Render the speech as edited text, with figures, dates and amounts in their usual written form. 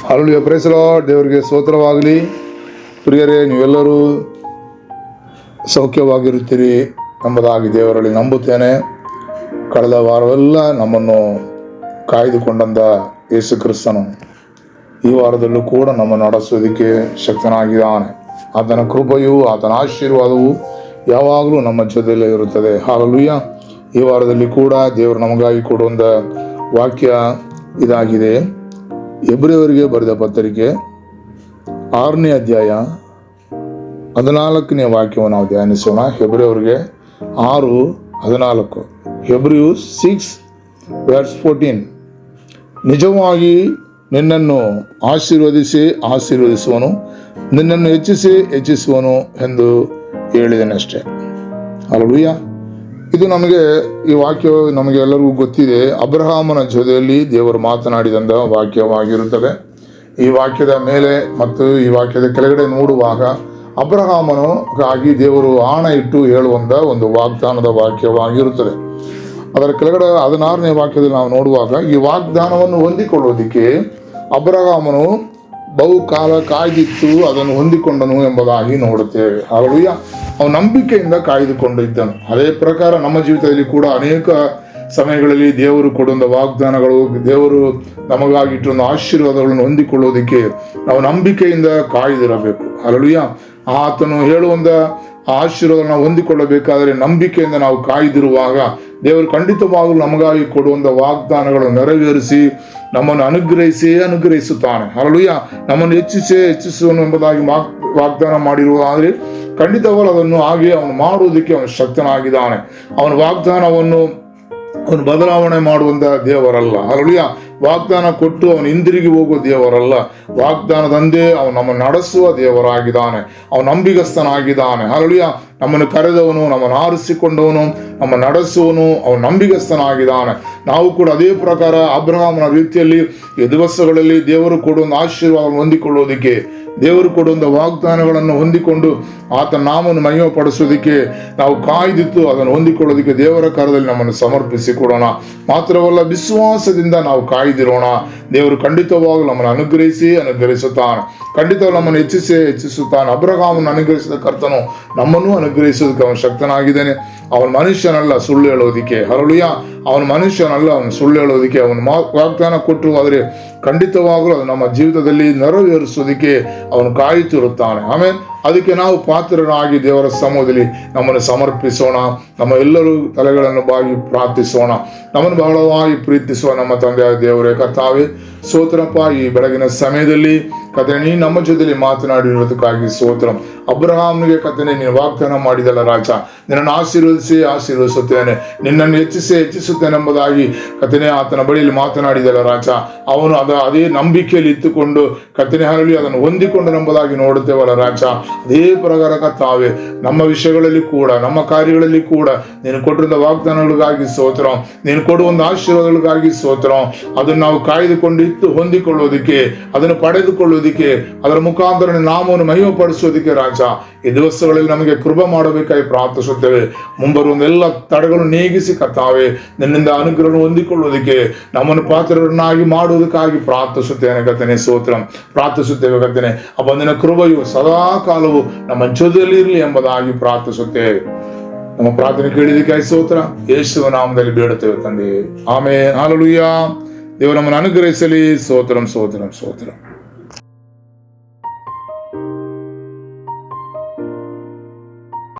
Hallelujah, price the lord. ದೇವರಿಗೆ ಸ್ತೋತ್ರವಾಗಲಿ. ಪ್ರಿಯರೇ, ನೀವೆಲ್ಲರೂ ಸೌಖ್ಯವಾಗಿರುತ್ತೀರಿ ಎಂಬುದಾಗಿ ದೇವರಲ್ಲಿ ನಂಬುತ್ತೇನೆ. ಕಳೆದ ವಾರವೆಲ್ಲ ನಮ್ಮನ್ನು ಕಾಯ್ದುಕೊಂಡಂಥ ಯೇಸು ಕ್ರಿಸ್ತನು ಈ ವಾರದಲ್ಲೂ ಕೂಡ ನಮ್ಮನ್ನು ನಡೆಸೋದಕ್ಕೆ ಶಕ್ತನಾಗಿದ್ದಾನೆ. ಆತನ ಕೃಪೆಯು, ಆತನ ಆಶೀರ್ವಾದವು ಯಾವಾಗಲೂ ನಮ್ಮ ಜೊತೆಯಲ್ಲೇ ಇರುತ್ತದೆ. ಹಲ್ಲೆಲೂಯಾ. ಈ ವಾರದಲ್ಲಿ ಕೂಡ ದೇವರು ನಮಗಾಗಿ ಕೊಡುವಂಥ ವಾಕ್ಯ ಇದಾಗಿದೆ. ಹೆಬ್ರಿಯವರಿಗೆ ಬರೆದ ಪತ್ರಿಕೆ 6ನೇ ಅಧ್ಯಾಯ 14ನೇ ವಾಕ್ಯವನ್ನು ನಾವು ಧ್ಯಾನಿಸೋಣ. ಹೆಬ್ರಿಯವರಿಗೆ 6:14. Hebrews 6:14. ನಿಜವಾಗಿ ನಿನ್ನನ್ನು ಆಶೀರ್ವದಿಸುವನು, ನಿನ್ನನ್ನು ಹೆಚ್ಚಿಸುವನು ಎಂದು ಹೇಳಿದನಷ್ಟೇ. ಹಲ್ಲೆಲೂಯಾ. ಇದು ಈ ವಾಕ್ಯವು ನಮಗೆ ಎಲ್ಲರಿಗೂ ಗೊತ್ತಿದೆ. ಅಬ್ರಹಾಮನ ಜೊತೆಯಲ್ಲಿ ದೇವರು ಮಾತನಾಡಿದಂಥ ವಾಕ್ಯವಾಗಿರುತ್ತದೆ. ಈ ವಾಕ್ಯದ ಮೇಲೆ ಮತ್ತು ಈ ವಾಕ್ಯದ ಕೆಳಗಡೆ ನೋಡುವಾಗ ಅಬ್ರಹಾಮನಿಗಾಗಿ ದೇವರು ಆಣೆ ಇಟ್ಟು ಹೇಳುವಂಥ ಒಂದು ವಾಗ್ದಾನದ ವಾಕ್ಯವಾಗಿರುತ್ತದೆ. ಅದರ ಕೆಳಗಡೆ 16ನೇ ವಾಕ್ಯದಲ್ಲಿ ನಾವು ನೋಡುವಾಗ ಈ ವಾಗ್ದಾನವನ್ನು ಹೊಂದಿಕೊಳ್ಳುವುದಕ್ಕೆ ಅಬ್ರಹಾಮನು ಬಹುಕಾಲ ಕಾಯ್ದಿತ್ತು, ಅದನ್ನು ಹೊಂದಿಕೊಂಡನು ಎಂಬುದಾಗಿ ನೋಡುತ್ತೇವೆ. ಹಲ್ಲೆಲೂಯಾ. ಅವನು ನಂಬಿಕೆಯಿಂದ ಕಾಯ್ದುಕೊಂಡಿದ್ದನು. ಅದೇ ಪ್ರಕಾರ ನಮ್ಮ ಜೀವಿತದಲ್ಲಿ ಕೂಡ ಅನೇಕ ಸಮಯಗಳಲ್ಲಿ ದೇವರು ಕೊಡುವಂಥ ವಾಗ್ದಾನಗಳು, ದೇವರು ನಮಗಾಗಿ ಇಟ್ಟೊಂದು ಆಶೀರ್ವಾದಗಳನ್ನು ಹೊಂದಿಕೊಳ್ಳೋದಕ್ಕೆ ನಾವು ನಂಬಿಕೆಯಿಂದ ಕಾಯ್ದಿರಬೇಕು. ಹಲ್ಲೆಲೂಯಾ. ಆತನು ಹೇಳುವಂಥ ಆಶೀರ್ವಾದವನ್ನು ಹೊಂದಿಕೊಳ್ಳಬೇಕಾದರೆ ನಂಬಿಕೆಯಿಂದ ನಾವು ಕಾಯ್ದಿರುವಾಗ ದೇವರು ಖಂಡಿತವಾಗಲೂ ನಮಗಾಗಿ ಕೊಡುವಂಥ ವಾಗ್ದಾನಗಳನ್ನು ನೆರವೇರಿಸಿ ನಮ್ಮನ್ನು ಅನುಗ್ರಹಿಸುತ್ತಾನೆ. ಹಲ್ಲೆಲೂಯಾ. ನಮ್ಮನ್ನು ಹೆಚ್ಚಿಸುವನು ಎಂಬುದಾಗಿ ವಾಗ್ದಾನ ಮಾಡಿರುವುದಾದರೆ ಖಂಡಿತವಾಗಲೂ ಅದನ್ನು ಹಾಗೆ ಅವನು ಮಾಡುವುದಕ್ಕೆ ಅವನು ಶಕ್ತನಾಗಿದ್ದಾನೆ. ಅವನ ವಾಗ್ದಾನವನ್ನು ಅವನು ಬದಲಾವಣೆ ಮಾಡುವಂಥ ದೇವರಲ್ಲ. ಹಲ್ಲೆಲೂಯಾ. ವಾಗ್ದಾನ ಕೊಟ್ಟು ಅವನು ಹಿಂದಿರುಗಿ ಹೋಗುವ ದೇವರಲ್ಲ. ವಾಗ್ದಾನದಂದೇ ಅವನು ನಮ್ಮನ್ನು ನಡೆಸುವ ದೇವರಾಗಿದ್ದಾನೆ. ಅವನು ನಂಬಿಗಸ್ತನಾಗಿದ್ದಾನೆ. ಹಲ್ಲೆಲೂಯಾ. ನಮ್ಮನ್ನು ಕರೆದವನು, ನಮ್ಮನ್ನು ಆರಿಸಿಕೊಂಡವನು, ನಮ್ಮ ನಡೆಸುವನು, ಅವನು ನಂಬಿಗಸ್ತನಾಗಿದ್ದಾನೆ. ನಾವು ಕೂಡ ಅದೇ ಪ್ರಕಾರ ಅಬ್ರಹಾಮನ ರೀತಿಯಲ್ಲಿ ಈ ದಿವಸಗಳಲ್ಲಿ ದೇವರು ಕೊಡುವ ಆಶೀರ್ವಾದವನ್ನು ಹೊಂದಿಕೊಳ್ಳೋದಕ್ಕೆ, ದೇವರು ಕೊಡುವಂಥ ವಾಗ್ದಾನಗಳನ್ನು ಹೊಂದಿಕೊಂಡು ಆತನ ನಾಮವನ್ನು ಮಹಿಮೆಪಡಿಸೋದಕ್ಕೆ ನಾವು ಕಾಯ್ದಿತ್ತು ಅದನ್ನು ಹೊಂದಿಕೊಳ್ಳೋದಕ್ಕೆ ದೇವರ ಕರದಲ್ಲಿ ನಮ್ಮನ್ನು ಸಮರ್ಪಿಸಿಕೊಡೋಣ. ಮಾತ್ರವಲ್ಲ, ವಿಶ್ವಾಸದಿಂದ ನಾವು ಕಾಯ್ದಿರೋಣ. ದೇವರು ಖಂಡಿತವಾಗಲೂ ನಮ್ಮನ್ನು ಅನುಗ್ರಹಿಸುತ್ತಾನೆ. ಖಂಡಿತವಾಗಲೂ ನಮ್ಮನ್ನು ಹೆಚ್ಚಿಸುತ್ತಾನೆ. ಅಬ್ರಹಾಮನ್ನು ಅನುಗ್ರಹಿಸಿದ ಕರ್ತನು ನಮ್ಮನ್ನು ಅನುಗ್ರಹಿಸೋದಕ್ಕೆ ಅವನು ಶಕ್ತನಾಗಿದ್ದಾನೆ. ಅವನ ಮನುಷ್ಯನಲ್ಲ ಸುಳ್ಳು ಹೇಳೋದಿಕ್ಕೆ. ಹಲ್ಲೆಲೂಯಾ. ಅವನ ಮನುಷ್ಯನಲ್ಲ, ಅವನು ಸುಳ್ಳು ಹೇಳೋದಕ್ಕೆ. ಅವನು ವಾಗ್ದಾನ ಕೊಟ್ಟು ಆದರೆ ಖಂಡಿತವಾಗಲೂ ಅದು ನಮ್ಮ ಜೀವಿತದಲ್ಲಿ ನೆರವೇರಿಸೋದಕ್ಕೆ ಅವನು ಕಾಯುತ್ತಿರುತ್ತಾನೆ. ಆಮೇಲೆ ಅದಕ್ಕೆ ನಾವು ಪಾತ್ರರಾಗಿ ದೇವರ ಸಮೂಹದಲ್ಲಿ ನಮ್ಮನ್ನು ಸಮರ್ಪಿಸೋಣ. ನಮ್ಮ ಎಲ್ಲರೂ ತಲೆಗಳನ್ನು ಬಾಗಿ ಪ್ರಾರ್ಥಿಸೋಣ. ನಮ್ಮನ್ನು ಬಹಳವಾಗಿ ಪ್ರೀತಿಸುವ ನಮ್ಮ ತಂದೆಯಾದ ದೇವರೇ, ಕರ್ತಾವೇ, ಸ್ತೋತ್ರಪ್ಪ. ಈ ಬೆಳಗಿನ ಸಮಯದಲ್ಲಿ ಕರ್ತನೇ, ನೀನು ನಮ್ಮ ಜೊತೆಲಿ ಮಾತನಾಡಿರೋದಕ್ಕಾಗಿ ಸ್ತೋತ್ರ. ಅಬ್ರಹಾಮನಿಗೆ ಕರ್ತನೇ ನೀನು ವಾಗ್ದಾನ ಮಾಡಿದಲ್ಲ ರಾಜ, ನಿನ್ನನ್ನು ಆಶೀರ್ವದಿಸುತ್ತೇನೆ, ನಿನ್ನನ್ನು ಹೆಚ್ಚಿಸುತ್ತೇನೆ ಎಂಬುದಾಗಿ ಕರ್ತನೇ ಆತನ ಬಳಿಯಲ್ಲಿ ಮಾತನಾಡಿದಲ್ಲ ರಾಜ. ಅವನು ಅದೇ ನಂಬಿಕೆಯಲ್ಲಿ ಇತ್ತುಕೊಂಡು ಕರ್ತನೇ ಹರಳಿ ಅದನ್ನು ಹೊಂದಿಕೊಂಡು ಎಂಬುದಾಗಿ ನೋಡುತ್ತೇವಲ್ಲ ರಾಜ. ಅದೇ ಪ್ರಕಾರ ಕರ್ತಾವೇ, ನಮ್ಮ ವಿಷಯಗಳಲ್ಲಿ ಕೂಡ, ನಮ್ಮ ಕಾರ್ಯಗಳಲ್ಲಿ ಕೂಡ ನೀನು ಕೊಟ್ಟಿರುವ ವಾಗ್ದಾನಗಳಿಗಾಗಿ ಸ್ತೋತ್ರ, ನೀನು ಕೊಡುವಂಥ ಆಶೀರ್ವಾದಗಳಿಗಾಗಿ ಸ್ತೋತ್ರ. ಅದನ್ನು ನಾವು ಕಾಯ್ದುಕೊಂಡಿತ್ತು ಹೊಂದಿಕೊಳ್ಳೋದಕ್ಕೆ, ಅದನ್ನು ಪಡೆದುಕೊಳ್ಳೋದಕ್ಕೆ, ಅದರ ಮುಖಾಂತರ ನಾಮವನ್ನು ಮಹಿಮೆಪಡಿಸೋದಕ್ಕೆ ರಾಜ ಈ ದಿವಸಗಳಲ್ಲಿ ನಮಗೆ ಕೃಪೆ ಮಾಡಬೇಕಾಗಿ ಪ್ರಾರ್ಥಿಸುತ್ತೇವೆ. ಮುಂಬರುವಂದೆಲ್ಲ ತಡೆಗಳನ್ನು ನೀಗಿಸಿ ಕರ್ತಾವೇ, ನಿನ್ನಿಂದ ಅನುಗ್ರಹವನ್ನು ಹೊಂದಿಕೊಳ್ಳುವುದಕ್ಕೆ ನಮ್ಮನ್ನು ಪಾತ್ರರನ್ನಾಗಿ ಮಾಡುವುದಕ್ಕಾಗಿ ಪ್ರಾರ್ಥಿಸುತ್ತೇನೆ ಕರ್ತನೇ. ಸ್ತೋತ್ರ ಪ್ರಾರ್ಥಿಸುತ್ತೇವೆ ಕರ್ತನೇ. ಅಪ್ಪ, ನಿನ್ನ ಕೃಪೆಯು ಸದಾ ಕಾಲವು ನಮ್ಮ ಜೊತೆಯಲ್ಲಿ ಇರಲಿ ಎಂಬುದಾಗಿ ಪ್ರಾರ್ಥಿಸುತ್ತೇವೆ. ನಮ್ಮ ಪ್ರಾರ್ಥನೆ ಕೇಳಿದಕ್ಕೆ ಸ್ತೋತ್ರ. ಯೇಸುವಿನ ನಾಮದಲ್ಲಿ ಬೇಡುತ್ತೇವೆ ತಂದೆ. ಆಮೆನ್. ಹಲ್ಲೆಲೂಯಾ. ದೇವರು ನಮ್ಮನ್ನು ಅನುಗ್ರಹಿಸಲಿ. ಸ್ತೋತ್ರಂ.